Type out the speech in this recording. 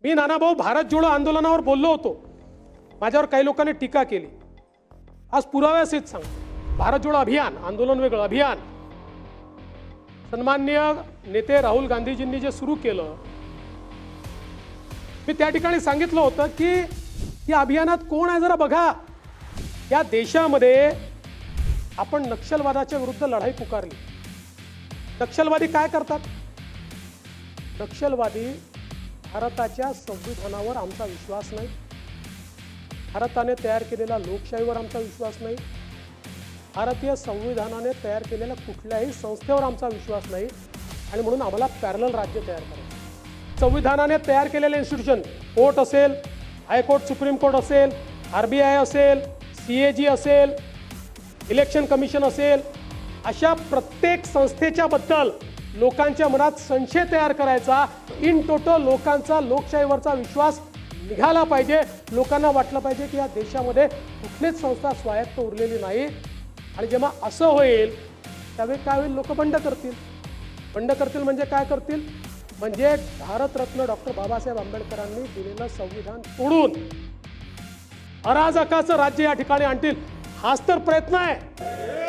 मी नानाभाऊ भारत जोडो आंदोलनावर बोललो होतो, माझ्यावर काही लोकांनी टीका केली. आज पुराव्यासहित सांगतो, भारत जोडो अभियान, आंदोलन वेगळं, अभियान सन्माननीय नेते राहुल गांधीजींनी जे सुरू केलं, मी त्या ठिकाणी सांगितलं होतं की या अभियानात कोण आहे जरा बघा. या देशामध्ये आपण नक्षलवादाच्या विरुद्ध लढाई पुकारली. नक्षलवादी काय करतात? नक्षलवादी भारताच्या संविधानावर आमचा विश्वास नाही, भारताने तयार केलेल्या लोकशाहीवर आमचा विश्वास नाही, भारतीय संविधानाने तयार केलेल्या कुठल्याही संस्थेवर आमचा विश्वास नाही आणि म्हणून आम्हाला पॅरलल राज्य तयार करायचं. संविधानाने तयार केलेले इन्स्टिट्यूशन, कोर्ट असेल, हायकोर्ट, सुप्रीम कोर्ट असेल, RBI असेल, CAG असेल, इलेक्शन कमिशन असेल, अशा प्रत्येक संस्थेच्या बद्दल लोकांच्या मनात संशय तयार करायचा. इन टोटल लोकांचा लोकशाहीवरचा विश्वास निघाला पाहिजे. लोकांना वाटलं पाहिजे की या देशामध्ये कुठलीच संस्था स्वायत्त उरलेली नाही. आणि जेव्हा असं होईल त्यावेळी काय होईल? लोक बंड करतील. बंड करतील म्हणजे काय करतील? म्हणजे भारतरत्न डॉक्टर बाबासाहेब आंबेडकरांनी दिलेलं संविधान तोडून अराजकाचं राज्य या ठिकाणी आणतील. हाच तर प्रयत्न आहे.